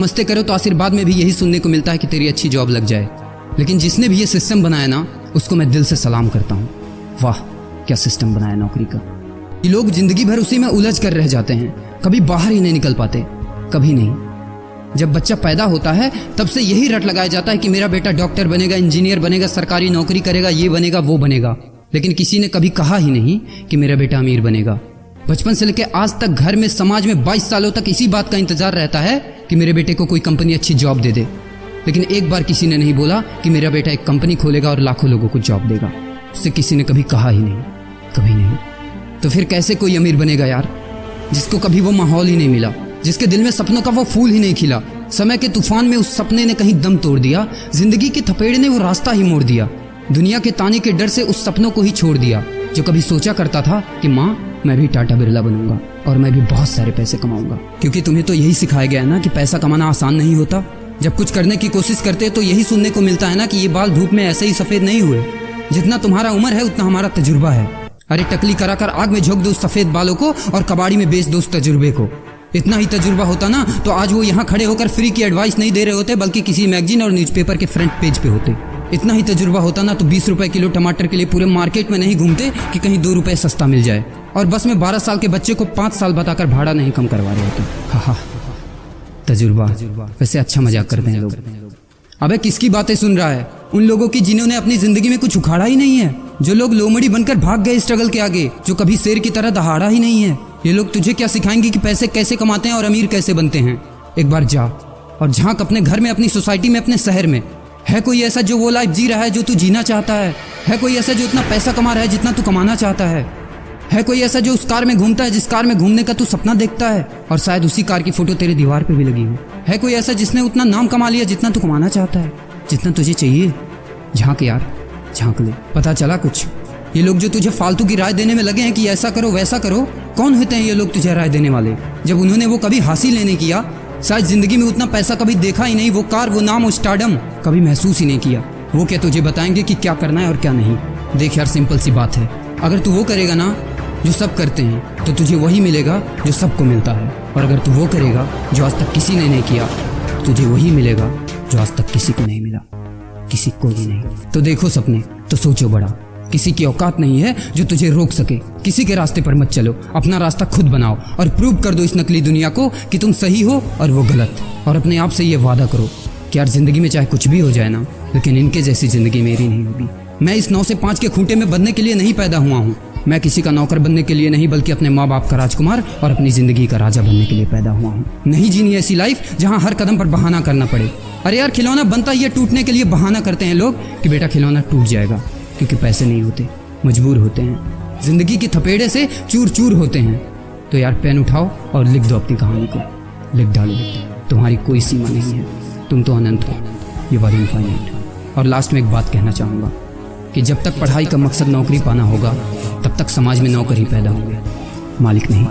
मस्ते करो तो आशीर्वाद में भी यही सुनने को मिलता है कि तेरी अच्छी जॉब लग जाए। लेकिन जिसने भी ये सिस्टम बनाया ना, उसको मैं दिल से सलाम करता हूँ। वाह क्या सिस्टम बनाया नौकरी का। ये लोग जिंदगी भर उसी में उलझ कर रह जाते हैं, कभी बाहर ही नहीं निकल पाते, कभी नहीं। जब बच्चा पैदा होता है तब से यही रट लगाया जाता है कि मेरा बेटा डॉक्टर बनेगा, इंजीनियर बनेगा, सरकारी नौकरी करेगा, ये बनेगा वो बनेगा। लेकिन किसी ने कभी कहा ही नहीं कि मेरा बेटा अमीर बनेगा। बचपन से लेकर आज तक घर में, समाज में 22 सालों तक इसी बात का इंतजार रहता है कि मेरे बेटे को कोई कंपनी अच्छी जॉब दे दे। लेकिन एक बार किसी ने नहीं बोला कि मेरा बेटा एक कंपनी खोलेगा और लाखों लोगों को जॉब देगा। उससे किसी ने कभी कहा ही नहीं, कभी नहीं। तो फिर कैसे कोई अमीर बनेगा यार, जिसको कभी वो माहौल ही नहीं मिला, जिसके दिल में सपनों का वो फूल ही नहीं खिला। समय के तूफान में उस सपने ने कहीं दम तोड़ दिया, जिंदगी के थपेड़े ने वो रास्ता ही मोड़ दिया, दुनिया के ताने के डर से उस सपनों को ही छोड़ दिया। जो कभी सोचा करता था कि माँ मैं भी टाटा बिरला बनूंगा और मैं भी बहुत सारे पैसे कमाऊंगा। क्योंकि तुम्हें तो यही सिखाया गया है ना कि पैसा कमाना आसान नहीं होता। जब कुछ करने की कोशिश करते तो यही सुनने को मिलता है ना कि ये बाल धूप में ऐसे ही सफेद नहीं हुए। जितना तुम्हारा उम्र है उतना हमारा तजुर्बा है। अरे टकली कराकर आग में झोंक दो उस सफेद बालों को और कबाड़ी में बेच दो उस तजुर्बे को। इतना ही तजुर्बा होता ना तो आज वो यहाँ खड़े होकर फ्री की एडवाइस नहीं दे रहे होते, बल्कि किसी मैगजीन और न्यूज़पेपर के फ्रंट पेज पे होते। इतना ही तजुर्बा होता ना तो 20 रुपए किलो टमाटर के लिए पूरे मार्केट में नहीं घूमते कि कहीं 2 रुपए सस्ता मिल जाए। और बस में 12 साल के बच्चे को 5 साल बताकर भाड़ा नहीं कम करवा रहे होते। हा तजुर्बा। वैसे अच्छा मजाक करते हैं लोग। अबे किसकी बातें सुन रहा है? उन लोगों की जिन्होंने अपनी जिंदगी में कुछ उखाड़ा ही नहीं है, जो लोग लोमड़ी बनकर भाग गए स्ट्रगल के आगे, जो कभी शेर की तरह दहाड़ा ही नहीं है। ये लोग तुझे क्या सिखाएंगे कि पैसे कैसे कमाते हैं और अमीर कैसे बनते हैं। एक बार जा और झांक अपने घर में, अपनी सोसाइटी में, अपने शहर में। है कोई ऐसा जो वो लाइफ जी रहा है जो तू जीना चाहता है? है कोई ऐसा जो इतना पैसा कमा रहा है जितना तू कमाना चाहता है? है कोई ऐसा जो उस कार में घूमता है जिस कार में घूमने का तू सपना देखता है और शायद उसी कार की फोटो तेरे दीवार पे भी लगी हो? है कोई ऐसा जिसने उतना नाम कमा लिया जितना तू कमाना चाहता है, जितना तुझे चाहिए? झांक यार, झांक ले, पता चला कुछ। ये लोग जो तुझे फालतू की राय देने में लगे हैं कि ऐसा करो वैसा करो, कौन होते हैं ये लोग तुझे राय देने वाले? जब उन्होंने वो कभी हासिल नहीं किया, शायद जिंदगी में उतना पैसा कभी देखा ही नहीं, वो कार, वो नाम, वो स्टारडम कभी महसूस ही नहीं किया, वो क्या तुझे बताएंगे कि क्या करना है और क्या नहीं? देख यार, सिंपल सी बात है, अगर तू वो करेगा ना जो सब करते हैं तो तुझे वही मिलेगा जो सबको मिलता है। और अगर तू वो करेगा जो आज तक किसी ने नहीं किया, तुझे वही मिलेगा जो आज तक किसी को नहीं मिला, किसी को भी नहीं। तो देखो सपने तो सोचो बड़ा, किसी की औकात नहीं है जो तुझे रोक सके। किसी के रास्ते पर मत चलो, अपना रास्ता खुद बनाओ और प्रूव कर दो इस नकली दुनिया को कि तुम सही हो और वो गलत। और अपने आप से ये वादा करो कि यार जिंदगी में चाहे कुछ भी हो जाए ना, लेकिन इनके जैसी जिंदगी मेरी नहीं होगी। मैं इस 9 से 5 के खूंटे में बंधने के लिए नहीं पैदा हुआ हूँ। मैं किसी का नौकर बनने के लिए नहीं, बल्कि अपने माँ बाप का राजकुमार और अपनी जिंदगी का राजा बनने के लिए पैदा हुआ हूँ। नहीं जीनी ऐसी लाइफ जहाँ हर कदम पर बहाना करना पड़े। अरे यार, खिलौना बनता ही है टूटने के लिए। बहाना करते हैं लोग कि बेटा खिलौना टूट जाएगा, क्योंकि पैसे नहीं होते, मजबूर होते हैं, जिंदगी के थपेड़े से चूर चूर होते हैं। तो यार पेन उठाओ और लिख दो अपनी कहानी को, लिख डालो। तुम्हारी कोई सीमा नहीं है, तुम तो अनंत हो, यू आर इनफाइनाइट। और लास्ट में एक बात कहना चाहूँगा कि जब तक पढ़ाई का मकसद नौकरी पाना होगा, तब तक समाज में नौकर ही पैदा होंगे, मालिक नहीं।